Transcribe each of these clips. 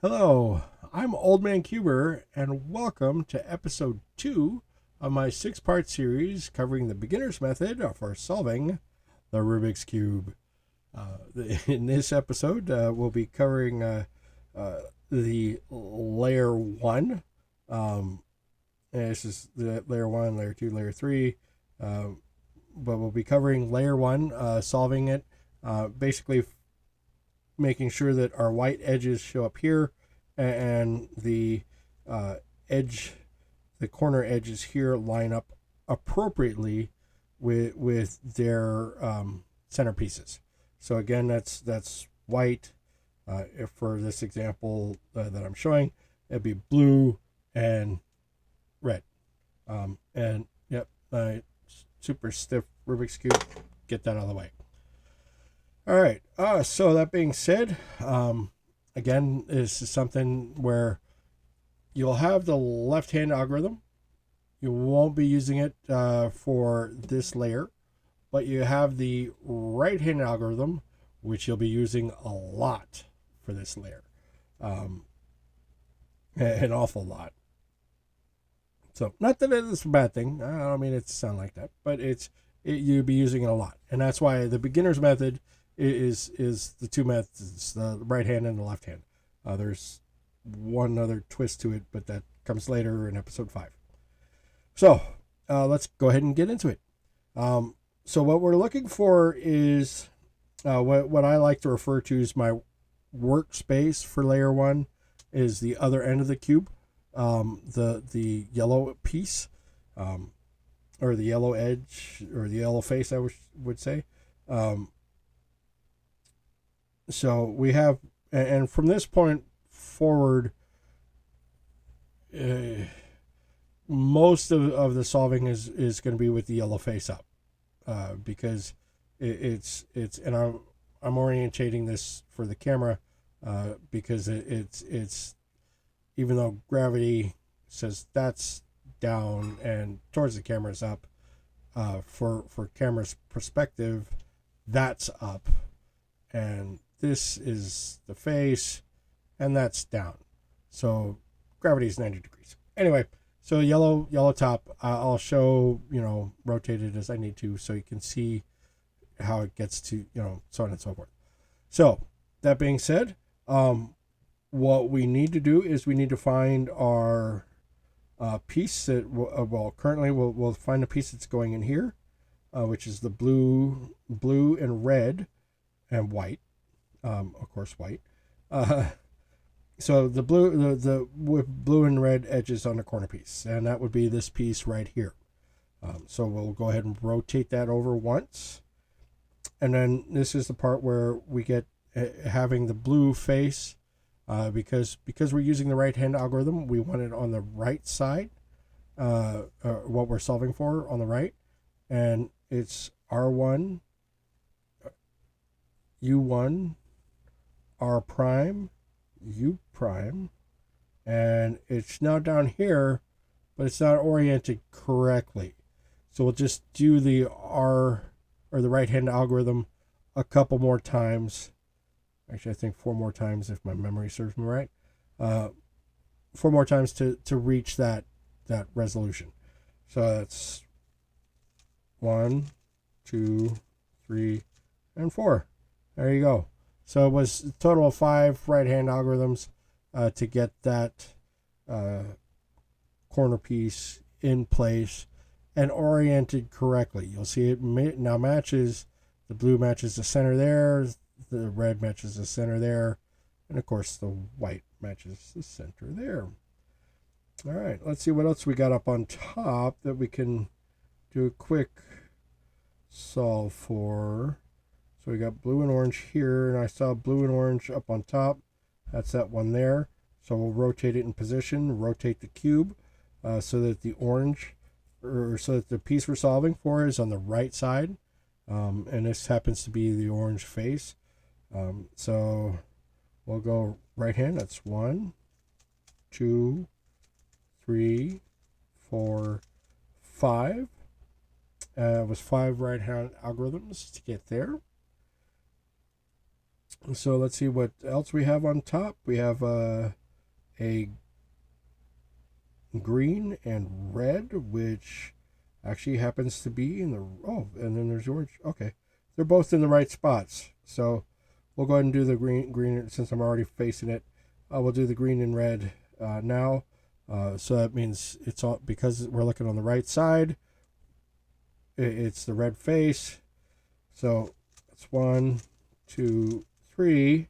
Hello, I'm Old Man Cuber, and welcome to episode 2 of my 6-part series covering the beginner's method for solving the Rubik's Cube. In this episode, we'll be covering the layer 1. And this is the layer 1, layer 2, layer 3. But we'll be covering layer 1, solving it, basically making sure that our white edges show up here and the edge, the corner edges here line up appropriately with their centerpieces. So again, that's white. If for this example that I'm showing, it'd be blue and red. And yep, super stiff Rubik's Cube. Get that out of the way. All right. So that being said, again, this is something where you'll have the left-hand algorithm. You won't be using it for this layer, but you have the right-hand algorithm, which you'll be using a lot for this layer, an awful lot. So not that it's a bad thing. I don't mean it to sound like that, but you'll be using it a lot, and that's why the beginner's method is the two methods, the right hand and the left hand. There's one other twist to it, but that comes later in episode 5. So let's go ahead and get into it. So what we're looking for is what I like to refer to as my workspace for layer 1 is the other end of the cube, the yellow piece, or the yellow edge, or the yellow face, I would say. So we have, and from this point forward, most of the solving is going to be with the yellow face up, because it's and I'm orientating this for the camera, because it's even though gravity says that's down and towards the camera's up, for camera's perspective, that's up, and this is the face, and that's down. So gravity is 90 degrees. Anyway, so yellow top. I'll show, rotate it as I need to, so you can see how it gets to, so on and so forth. So that being said, what we need to do is we need to find our piece that currently we'll find a piece that's going in here, which is the blue and red and white. Of course, white. So the blue, the with blue and red edges on the corner piece, and that would be this piece right here. So we'll go ahead and rotate that over once, and then this is the part where we get having the blue face, because we're using the right hand algorithm, we want it on the right side. What we're solving for on the right, and it's R1, U1, R prime, U prime, and it's now down here, but it's not oriented correctly. So we'll just do the R, or the right hand algorithm, a couple more times. Actually, I think 4 more times if my memory serves me right. 4 more times to reach that resolution. So that's 1, 2, 3, and 4. There you go. So it was a total of 5 right-hand algorithms to get that corner piece in place and oriented correctly. You'll see it now matches, the blue matches the center there, the red matches the center there, and of course the white matches the center there. All right, let's see what else we got up on top that we can do a quick solve for. So we got blue and orange here, and I saw blue and orange up on top. That's that one there. So we'll rotate it in position, rotate the cube, so that the orange, or so that the piece we're solving for is on the right side. And this happens to be the orange face. So we'll go right hand. That's 1, 2, 3, 4, 5. It was 5 right hand algorithms to get there. So let's see what else we have on top. We have a green and red, which actually happens to be in the, oh, and then there's orange. Okay, they're both in the right spots. So we'll go ahead and do the green since I'm already facing it. We'll do the green and red now. So that means it's all, because we're looking on the right side, it's the red face. So it's 1, 2, 3,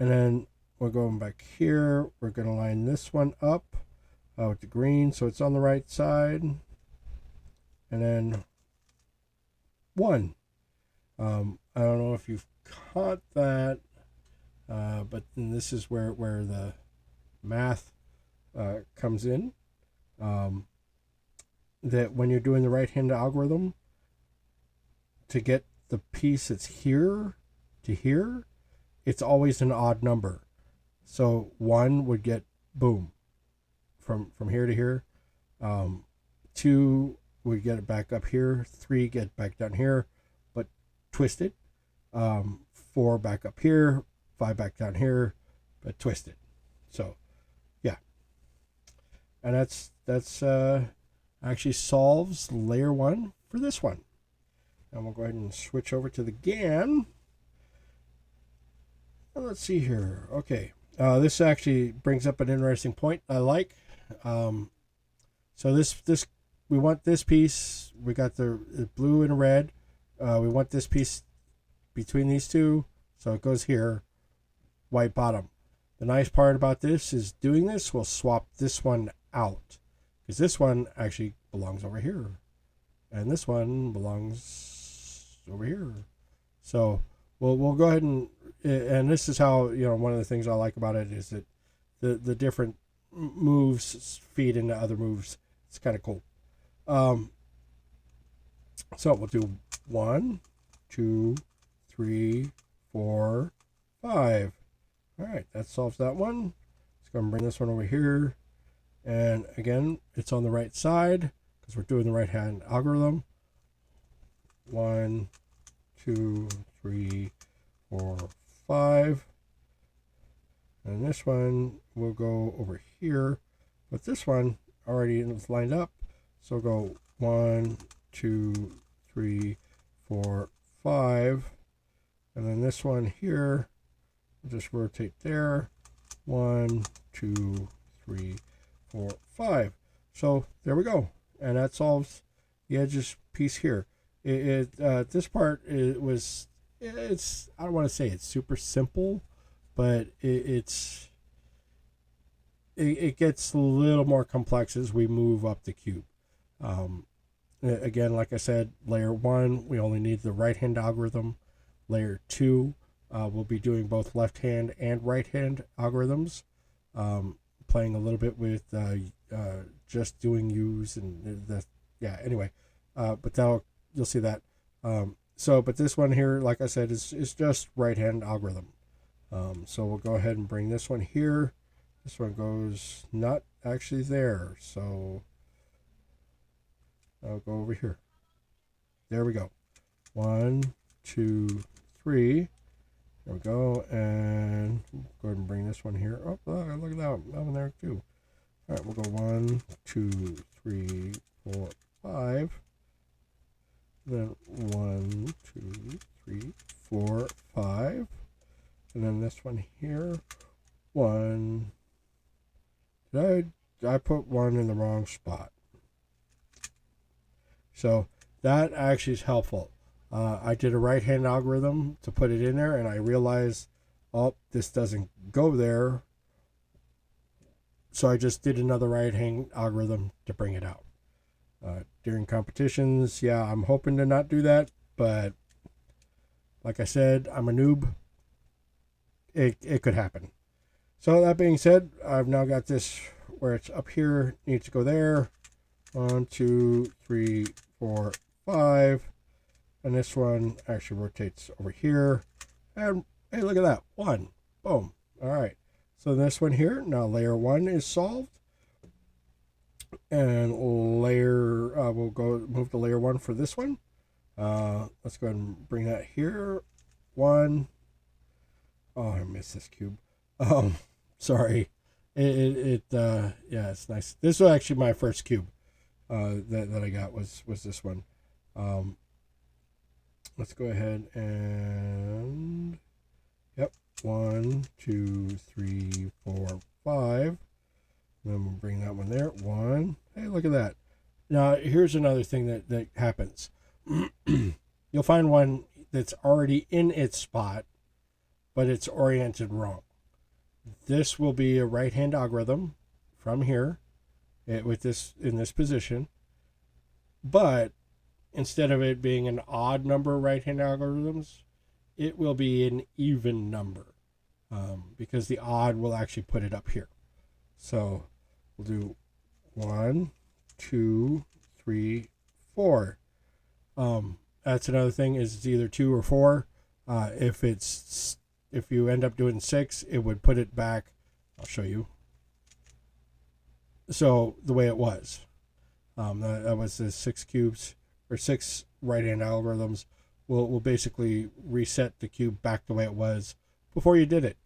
and then we're going back here. We're going to line this one up with the green, so it's on the right side, and then 1. I don't know if you've caught that, but then this is where the math comes in. That when you're doing the right-hand algorithm, to get the piece that's here to here, it's always an odd number. So 1 would get boom from here to here. 2 would get it back up here. 3 get back down here, but twisted. 4 back up here. 5 back down here, but twisted. So yeah, and that's actually solves layer 1 for this one. And we'll go ahead and switch over to the GAN. Let's see here. Okay, this actually brings up an interesting point I like. So this we want this piece. We got the blue and red. We want this piece between these two, so it goes here. White bottom. The nice part about this is doing this will swap this one out, because this one actually belongs over here, and this one belongs over here. So we'll go ahead and this is how, one of the things I like about it is that the different moves feed into other moves. It's kind of cool. So we'll do 1, 2, 3, 4, 5. All right, that solves that one. Let's go and bring this one over here. And again, it's on the right side because we're doing the right-hand algorithm. 1, 2, 3, 4, 5. And this one will go over here. But this one already is lined up. So go 1, 2, 3, 4, 5. And then this one here, just rotate there. 1, 2, 3, 4, 5. So there we go. And that solves the edges piece here. This part it's I don't want to say it's super simple, but it gets a little more complex as we move up the cube. Again, like I said, layer 1, we only need the right-hand algorithm. Layer 2, we'll be doing both left-hand and right-hand algorithms, playing a little bit with just doing U's and anyway, but you'll see that. But this one here, like I said, is just right-hand algorithm. So we'll go ahead and bring this one here. This one goes not actually there, so I'll go over here. There we go. 1, 2, 3. There we go, and go ahead and bring this one here. Oh, look at that one there too. All right, we'll go 1, 2, 3, 4, 5. Then 1, 2, 3, 4, 5. And then this one here. 1. I put 1 in the wrong spot. So that actually is helpful. I did a right-hand algorithm to put it in there, and I realized, oh, this doesn't go there. So I just did another right-hand algorithm to bring it out. During competitions, I'm hoping to not do that, but like I said, I'm a noob. It could happen. So that being said, I've now got this where it's up here, needs to go there. 1, 2, 3, 4, 5. And this one actually rotates over here. And hey, look at that. 1. Boom. All right. So this one here, now layer 1 is solved. And we'll go move to layer 1 for this one. Let's go ahead and bring that here. one. Oh, I missed this cube. Sorry. Yeah, it's nice. This was actually my first cube that I got was this one. Let's go ahead and, yep, 1, 2, 3, 4, 5. Then we'll bring that one there. 1. Hey, look at that. Now, here's another thing that happens. You'll find one that's already in its spot, but it's oriented wrong. This will be a right-hand algorithm from here with this in this position, but instead of it being an odd number right-hand algorithms, it will be an even number because the odd will actually put it up here. So we'll do 1, 2, 3, 4. That's another thing, is it's either 2 or 4. If you end up doing 6, it would put it back. I'll show you. So the way it was, that was the 6 cubes or 6 right-hand algorithms. Will basically reset the cube back the way it was before you did it.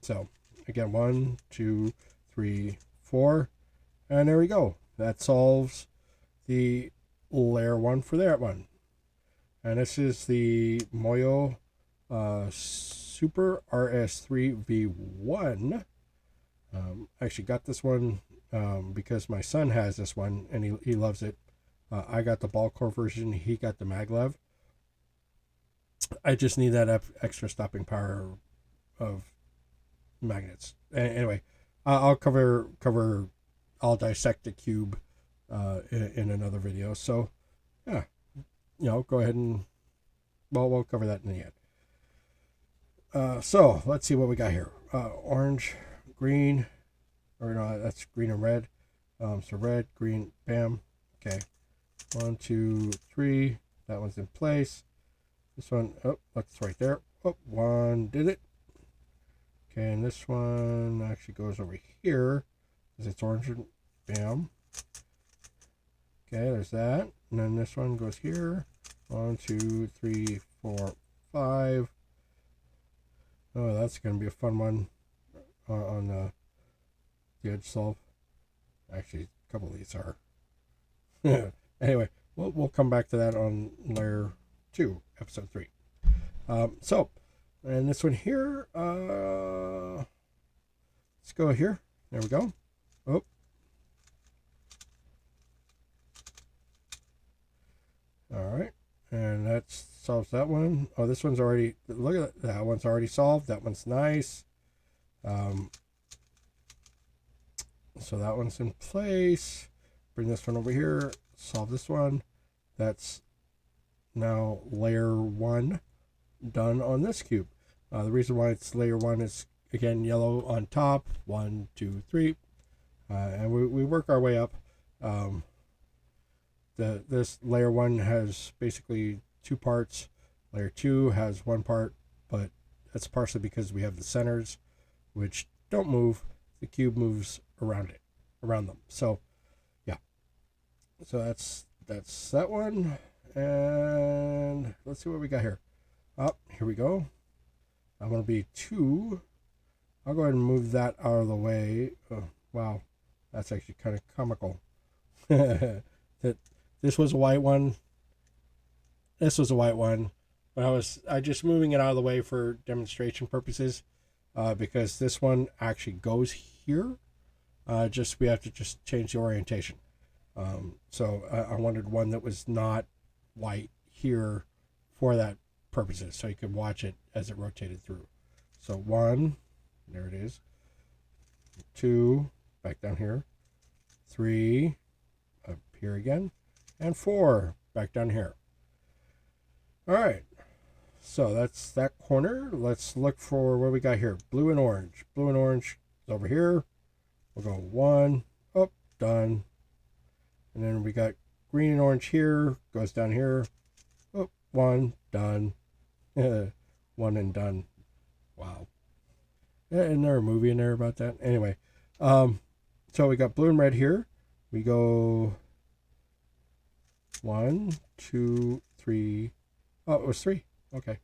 So again, 1, 2, 3, 4, and there we go. That solves the layer 1 for that one. And this is the Moyo Super RS3 V1. I actually got this one because my son has this one and he loves it. I got the ball core version. He got the maglev. I just need that extra stopping power of magnets. Anyway, I'll I'll dissect the cube in another video. So yeah, go ahead and we'll cover that in the end. So let's see what we got here. Orange, green, or no, that's green and red. So red, green, bam. Okay, 1, 2, 3. That one's in place. This one, oh, that's right there. Oh, 1 did it. Okay, and this one actually goes over here because it's orange and bam. Okay, there's that. And then this one goes here. 1, 2, 3, 4, 5. Oh, that's going to be a fun one on the edge solve. Actually, a couple of these are. Anyway, we'll come back to that on layer 2, episode 3. So, and this one here, let's go here. There we go. Oh. All right. And that solves that one. Oh, this one's already, look at that. That one's already solved. That one's nice. So that one's in place. Bring this one over here. Solve this one. That's now layer 1 done on this cube. The reason why it's layer 1 is, again, yellow on top. 1, 2, 3. And we work our way up. This layer 1 has basically 2 parts. Layer 2 has 1 part, but that's partially because we have the centers, which don't move. The cube moves around them. So yeah. So that's that one. And let's see what we got here. Here we go. I'm going to be 2. I'll go ahead and move that out of the way. Oh, wow. That's actually kind of comical. This was a white one. This was a white one. But I just moving it out of the way for demonstration purposes, because this one actually goes here. We have to just change the orientation. So I wanted one that was not white here for that purposes, so you could watch it as it rotated through. So 1, there it is. 2, back down here. 3, up here again. And 4, back down here. All right. So that's that corner. Let's look for what we got here. Blue and orange. Blue and orange is over here. We'll go 1, up, done. And then we got green and orange here. Goes down here. Up, 1, done. 1 and done. Wow. Isn't there a movie in there about that? Anyway, so we got blue and red here. We go 1, 2, 3. Oh, it was 3. Okay.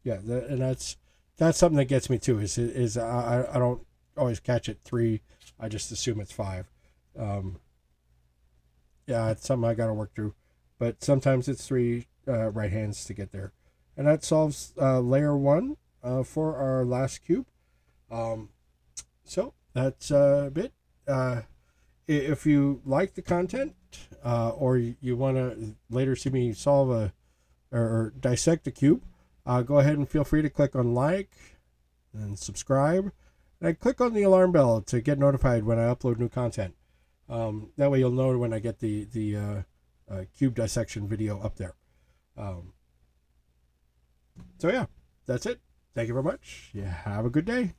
Yeah, and that's something that gets me too. Is I don't always catch it 3. I just assume it's 5. Um, yeah, it's something I got to work through. But sometimes it's 3 right hands to get there, and that solves layer 1 for our last cube. So that's a bit. If you like the content, or you want to later see me solve or dissect a cube, go ahead and feel free to click on like and subscribe, and click on the alarm bell to get notified when I upload new content. That way you'll know when I get the cube dissection video up there. So yeah, that's it. Thank you very much. Yeah, have a good day.